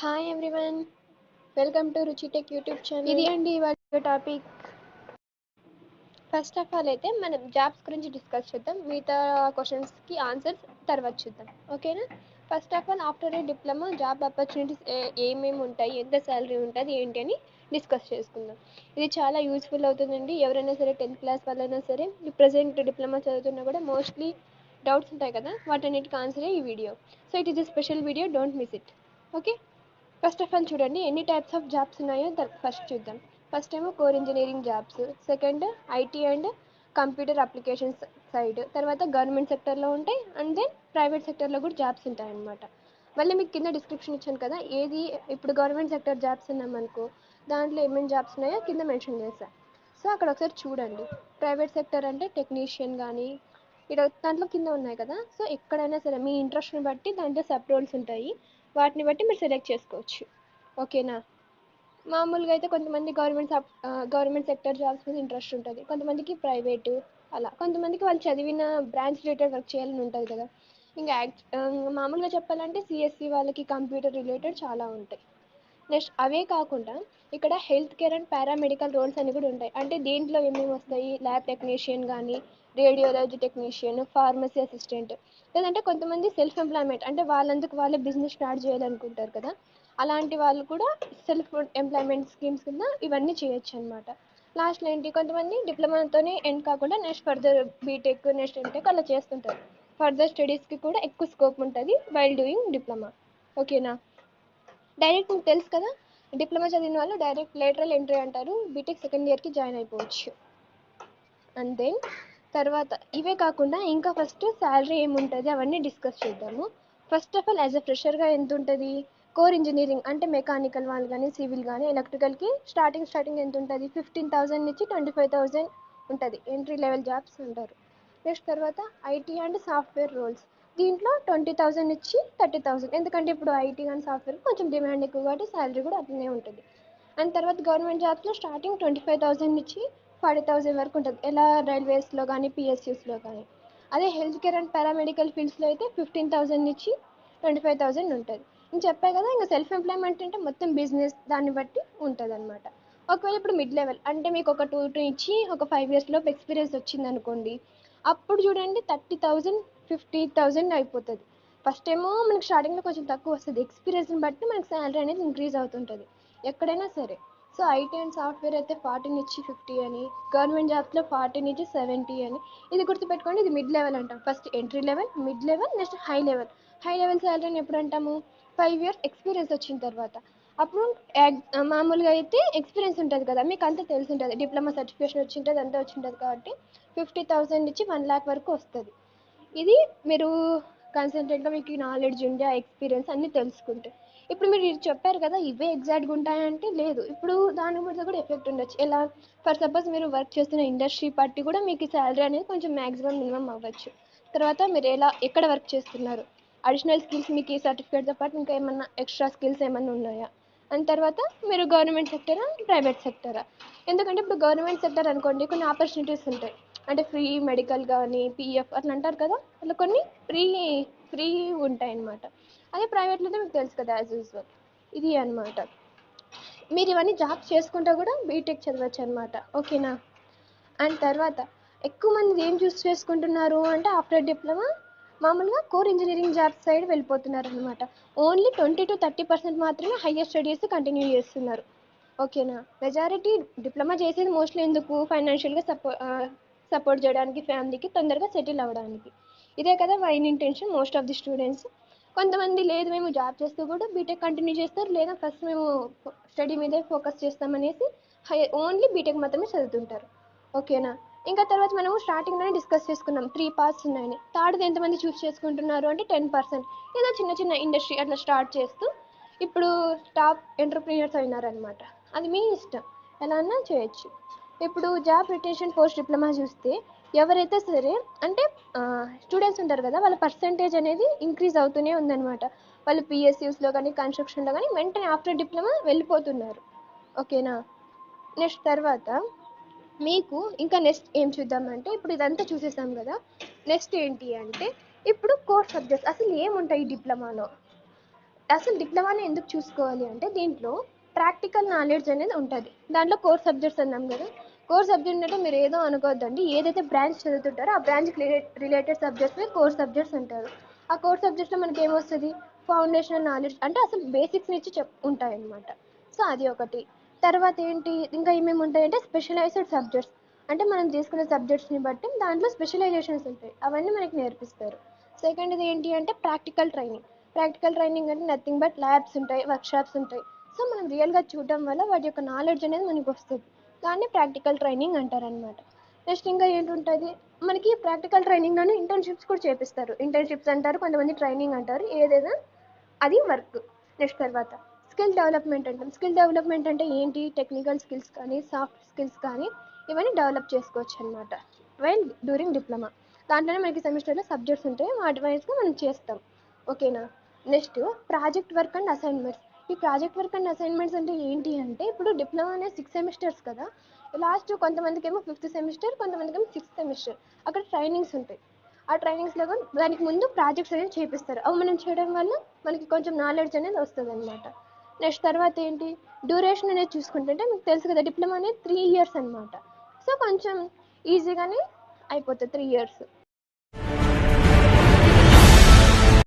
Hi everyone, welcome to రుచి tech YouTube channel. ఇది అండి ఇవాళ టాపిక్. ఫస్ట్ ఆఫ్ ఆల్ అయితే మనం జాబ్స్ గురించి డిస్కస్ చేద్దాం, మిగతా క్వశ్చన్స్కి ఆన్సర్స్ తర్వాత చూద్దాం, ఓకేనా? First of all after A diploma job opportunities ఏమేమి ఉంటాయి, ఎంత శాలరీ ఉంటుంది ఏంటి అని డిస్కస్ చేసుకుందాం. ఇది చాలా యూస్ఫుల్ అవుతుందండి. ఎవరైనా సరే 10th క్లాస్ వాళ్ళైనా సరే ప్రజెంట్ డిప్లొమా చదువుతున్నా కూడా మోస్ట్లీ డౌట్స్ ఉంటాయి కదా, వాటన్నిటికి ఆన్సరే ఈ video. So it is a special video, don't miss it. Okay, first of all చూడండి ఎన్ని టైప్స్ ఆఫ్ జాబ్స్ ఉన్నాయో ఫస్ట్ చూద్దాం. ఫస్ట్ ఏమో core engineering jobs, second IT and computer applications side, తర్వాత గవర్నమెంట్ సెక్టర్లో ఉంటాయి, అండ్ దెన్ ప్రైవేట్ సెక్టర్లో కూడా జాబ్స్ ఉంటాయి అన్నమాట. మళ్ళీ మీకు కింద డిస్క్రిప్షన్ ఇచ్చాను కదా, ఏది ఇప్పుడు గవర్నమెంట్ సెక్టర్ జాబ్స్ ఉన్నామనుకో దాంట్లో ఏమేమి జాబ్స్ ఉన్నాయో కింద మెన్షన్ చేశాను. సో అక్కడ ఒకసారి చూడండి. ప్రైవేట్ సెక్టర్ అంటే టెక్నీషియన్ కానీ ఇక్కడ దాంట్లో కింద ఉన్నాయి కదా, సో ఎక్కడైనా సరే మీ ఇంట్రెస్ట్ని బట్టి దాంట్లో సబ్ రోల్స్ ఉంటాయి, వాటిని బట్టి మీరు సెలెక్ట్ చేసుకోవచ్చు, ఓకేనా? మామూలుగా అయితే కొంతమంది గవర్నమెంట్ సెక్టర్ జాబ్స్ మీద ఇంట్రెస్ట్ ఉంటుంది, కొంతమందికి ప్రైవేటు, అలా కొంతమందికి వాళ్ళు చదివిన బ్రాంచ్ రిలేటెడ్ వర్క్ చేయాలని ఉంటుంది కదా. ఇంకా మామూలుగా చెప్పాలంటే సిఎస్సి వాళ్ళకి కంప్యూటర్ రిలేటెడ్ చాలా ఉంటాయి. నెక్స్ట్ అవే కాకుండా ఇక్కడ health care and paramedical roles అని కూడా ఉంటాయి. అంటే దీంట్లో ఏమేమి వస్తాయి, ల్యాబ్ టెక్నీషియన్ కానీ, రేడియాలజీ టెక్నీషియన్, ఫార్మసీ అసిస్టెంట్, లేదంటే కొంతమంది సెల్ఫ్ ఎంప్లాయ్మెంట్ అంటే వాళ్ళందుకు వాళ్ళే బిజినెస్ స్టార్ట్ చేయాలనుకుంటారు కదా, అలాంటి వాళ్ళు కూడా సెల్ఫ్ ఎంప్లాయ్మెంట్ స్కీమ్స్ కింద ఇవన్నీ చేయొచ్చు అనమాట. లాస్ట్లో ఏంటి, కొంతమంది డిప్లొమాతోనే ఎండ్ కాకుండా next further BTech next MTech అలా చేస్తుంటారు. ఫర్దర్ స్టడీస్కి కూడా ఎక్కువ స్కోప్ ఉంటుంది వైల్ డూయింగ్ డిప్లొమా, ఓకేనా? డైరెక్ట్ మీకు తెలుసు కదా, డిప్లొమా చదివిన వాళ్ళు డైరెక్ట్ లేటరల్ ఎంట్రీ అంటారు, బీటెక్ సెకండ్ ఇయర్కి జాయిన్ అయిపోవచ్చు. అంతే. తర్వాత ఇవే కాకుండా ఇంకా ఫస్ట్ శాలరీ ఏముంటుంది అవన్నీ డిస్కస్ చేద్దాము. First of all as a ఫ్రెషర్గా ఎంత ఉంటుంది, కోర్ ఇంజనీరింగ్ అంటే మెకానికల్ వాళ్ళు కానీ సివిల్ కానీ ఎలక్ట్రికల్కి స్టార్టింగ్ ఎంత ఉంటుంది, 15,000 నుంచి 25,000 ఉంటుంది, ఎంట్రీ లెవెల్ జాబ్స్ అంటారు. నెక్స్ట్ తర్వాత ఐటీ అండ్ సాఫ్ట్వేర్ రోల్స్, దీంట్లో 20,000 నుంచి 30,000, ఎందుకంటే ఇప్పుడు ఐటీ కానీ సాఫ్ట్వేర్ కొంచెం డిమాండ్ ఎక్కువ కాబట్టి శాలరీ కూడా అట్లనే ఉంటుంది. అండ్ తర్వాత గవర్నమెంట్ జాబ్స్లో స్టార్టింగ్ 25,000 నుంచి 40,000 వరకు ఉంటుంది, ఎలా రైల్వేస్లో కానీ పిఎస్యూస్లో కానీ. అదే హెల్త్ కేర్ అండ్ పారామెడికల్ ఫీల్డ్స్లో అయితే 15,000 నుంచి 25,000 ఉంటుంది. నేను చెప్పాను కదా, ఇంకా సెల్ఫ్ ఎంప్లాయ్మెంట్ అంటే మొత్తం బిజినెస్ దాన్ని బట్టి ఉంటుంది అనమాట. ఒకవేళ ఇప్పుడు మిడ్ లెవెల్ అంటే మీకు ఒక 2 నుంచి ఒక 5 years లోపు ఎక్స్పీరియన్స్ వచ్చింది అనుకోండి, అప్పుడు చూడండి 30,000 50,000 అయిపోతుంది. ఫస్ట్ ఏమో మనకి స్టార్టింగ్లో కొంచెం తక్కువ వస్తుంది, ఎక్స్పీరియన్స్ని బట్టి మనకి శాలరీ అనేది ఇంక్రీజ్ అవుతుంటుంది ఎక్కడైనా సరే. సో ఐటీ అండ్ సాఫ్ట్వేర్ అయితే 40 నుంచి 50 అని, గవర్నమెంట్ జాబ్స్లో 40 నుంచి 70 అని. ఇది గుర్తుపెట్టుకోండి, ఇది మిడ్ లెవెల్ అంటాం. First entry level, mid level, next high level. High level శాలరీని ఎప్పుడు అంటాము, 5 years ఎక్స్పీరియన్స్ వచ్చిన తర్వాత. అప్పుడు మామూలుగా అయితే ఎక్స్పీరియన్స్ ఉంటుంది కదా, మీకు అంతా తెలిసి ఉంటుంది, డిప్లొమా సర్టిఫికేషన్ వచ్చి ఉంటుంది, అంతా వచ్చి ఉంటుంది కాబట్టి 50,000 నుంచి 1,00,000 వరకు వస్తుంది. ఇది మీరు కాన్సన్ట్రేట్గా మీకు నాలెడ్జ్ ఉండే ఎక్స్పీరియన్స్ అన్నీ తెలుసుకుంటే. ఇప్పుడు మీరు ఇది చెప్పారు కదా ఇవే ఎగ్జాక్ట్గా ఉంటాయంటే లేదు, ఇప్పుడు దాని మీద కూడా ఎఫెక్ట్ ఉండొచ్చు. ఎలా, ఫర్ సపోజ్ మీరు వర్క్ చేస్తున్న ఇండస్ట్రీ బట్టి కూడా మీకు శాలరీ అనేది కొంచెం మ్యాక్సిమం మినిమం అవ్వచ్చు. తర్వాత మీరు ఎక్కడ వర్క్ చేస్తున్నారు, అడిషనల్ స్కిల్స్ మీకు ఈ సర్టిఫికేట్తో పాటు ఇంకా ఏమన్నా ఎక్స్ట్రా స్కిల్స్ ఏమన్నా ఉన్నాయా, అండ్ తర్వాత మీరు గవర్నమెంట్ సెక్టరా ప్రైవేట్ సెక్టరా. ఎందుకంటే ఇప్పుడు గవర్నమెంట్ సెక్టర్ అనుకోండి కొన్ని ఆపర్చునిటీస్ ఉంటాయి, అంటే ఫ్రీ మెడికల్ కానీ పిఎఫ్ అట్లా అంటారు కదా, అట్లా కొన్ని ఫ్రీ ఉంటాయి అన్నమాట. అదే ప్రైవేట్లో మీకు తెలుసు కదా యాజ్ యూజువల్. ఇది అనమాట. మీరు ఇవన్నీ జాబ్స్ చేసుకుంటూ కూడా బీటెక్ చదవచ్చు అనమాట, ఓకేనా? అండ్ తర్వాత ఎక్కువ మంది ఏం చూస్ చేసుకుంటున్నారు అంటే ఆఫ్టర్ డిప్లొమా మామూలుగా కోర్ ఇంజనీరింగ్ జాబ్స్ సైడ్ వెళ్ళిపోతున్నారు అనమాట. ఓన్లీ 20-30% మాత్రమే హయ్యర్ స్టడీస్ కంటిన్యూ చేస్తున్నారు, ఓకేనా? మెజారిటీ డిప్లొమా చేసేది మోస్ట్లీ ఎందుకు, ఫైనాన్షియల్గా సపోర్ట్ చేయడానికి, ఫ్యామిలీకి తొందరగా సెటిల్ అవ్వడానికి. ఇదే కదా main intention most of the students. కొంతమంది లేదు మేము జాబ్ చేస్తూ కూడా బీటెక్ కంటిన్యూ చేస్తారు, లేదా ఫస్ట్ మేము స్టడీ మీదే ఫోకస్ చేస్తామనేసి ఓన్లీ బీటెక్ మాత్రమే చదువుతుంటారు, ఓకేనా? ఇంకా తర్వాత మనము స్టార్టింగ్లోనే డిస్కస్ చేసుకున్నాం 3 paths ఉన్నాయని. థర్డ్ది ఎంతమంది చూస్ చేసుకుంటున్నారు అంటే 10%, ఏదో చిన్న చిన్న ఇండస్ట్రీ అట్లా స్టార్ట్ చేస్తూ ఇప్పుడు టాప్ ఎంటర్ప్రీనర్స్ అయినారనమాట. అది మీ ఇష్టం, ఎలా అన్నా చేయొచ్చు. ఇప్పుడు జాబ్ రిటెన్షన్ పోస్ట్ డిప్లొమా చూస్తే ఎవరైతే సరే అంటే స్టూడెంట్స్ ఉంటారు కదా, వాళ్ళ పర్సంటేజ్ అనేది ఇంక్రీజ్ అవుతూనే ఉందన్నమాట. వాళ్ళు పిఎస్యూస్లో కానీ కన్స్ట్రక్షన్లో కానీ వెంటనే ఆఫ్టర్ డిప్లొమా వెళ్ళిపోతున్నారు, ఓకేనా? నెక్స్ట్ తర్వాత మీకు ఇంకా నెక్స్ట్ ఏం చూద్దామంటే, ఇప్పుడు ఇదంతా చూసేసాం కదా, నెక్స్ట్ ఏంటి అంటే ఇప్పుడు కోర్ సబ్జెక్ట్స్ అసలు ఏముంటాయి డిప్లొమాలో. అసలు డిప్లొమాని ఎందుకు చూసుకోవాలి అంటే దీంట్లో ప్రాక్టికల్ నాలెడ్జ్ అనేది ఉంటుంది. దాంట్లో కోర్ సబ్జెక్ట్స్ అన్నాం కదా, కోర్ సబ్జెక్ట్ అంటే మీరు ఏదో అనుకోవద్దండి, ఏదైతే బ్రాంచ్ చదువుతుంటారో ఆ బ్రాంచ్కి రిలేటెడ్ సబ్జెక్ట్స్ని కోర్ సబ్జెక్ట్స్ అంటారు. ఆ కోర్ సబ్జెక్ట్స్లో మనకి ఏమొస్తుంది, ఫౌండేషనల్ నాలెడ్జ్ అంటే అసలు బేసిక్స్ నుంచి ఉంటాయి అన్నమాట. సో అది ఒకటి. తర్వాత ఏంటి ఇంకా ఏమేమి ఉంటాయంటే స్పెషలైజ్డ్ సబ్జెక్ట్స్, అంటే మనం తీసుకునే సబ్జెక్ట్స్ని బట్టి దాంట్లో స్పెషలైజేషన్స్ ఉంటాయి, అవన్నీ మనకి నేర్పిస్తారు. సెకండ్ది ఏంటి అంటే ప్రాక్టికల్ ట్రైనింగ్. ప్రాక్టికల్ ట్రైనింగ్ అంటే నథింగ్ బట్ ల్యాబ్స్ ఉంటాయి, వర్క్షాప్స్ ఉంటాయి. సో మనం రియల్గా చూడడం వల్ల వాటి యొక్క నాలెడ్జ్ అనేది మనకి వస్తుంది, దాన్ని ప్రాక్టికల్ ట్రైనింగ్ అంటారనమాట. నెక్స్ట్ ఇంకా ఏంటుంటుంది, మనకి ప్రాక్టికల్ ట్రైనింగ్లోనే ఇంటర్న్షిప్స్ కూడా చేపిస్తారు. ఇంటర్న్షిప్స్ అంటారు, కొంతమంది ట్రైనింగ్ అంటారు, ఏదైనా అది వర్క్. నెక్స్ట్ తర్వాత స్కిల్ డెవలప్మెంట్ అంటాం. స్కిల్ డెవలప్మెంట్ అంటే ఏంటి, టెక్నికల్ స్కిల్స్ కానీ సాఫ్ట్ స్కిల్స్ కానీ ఇవన్నీ డెవలప్ చేసుకోవచ్చు అనమాట వైల్ డ్యూరింగ్ డిప్లొమా. దాంట్లోనే మనకి సెమిస్టర్లో సబ్జెక్ట్స్ ఉంటాయి, వాటి వైజ్గా మనం చేస్తాం. ఓకేనా. Next project work and assignments. ఈ ప్రాజెక్ట్ వర్క్ అండ్ అసైన్మెంట్స్ అంటే ఏంటి అంటే, ఇప్పుడు డిప్లొమా అనేది 6 సెమిస్టర్స్ కదా, లాస్ట్ కొంతమందికి ఏమో 5th సెమిస్టర్, కొంతమందికి ఏమో 6th సెమిస్టర్, అక్కడ ట్రైనింగ్స్ ఉంటాయి. ఆ ట్రైనింగ్స్లో కూడా దానికి ముందు ప్రాజెక్ట్స్ అనేది చేపిస్తారు, అవి మనం చేయడం వల్ల మనకి కొంచెం నాలెడ్జ్ అనేది వస్తుంది అనమాట. నెక్స్ట్ తర్వాత ఏంటి, డ్యూరేషన్ అనేది చూసుకుంటుంటే మీకు తెలుసు కదా, డిప్లొమా అనేది 3 years అనమాట. సో కొంచెం ఈజీగానే అయిపోతుంది 3 years.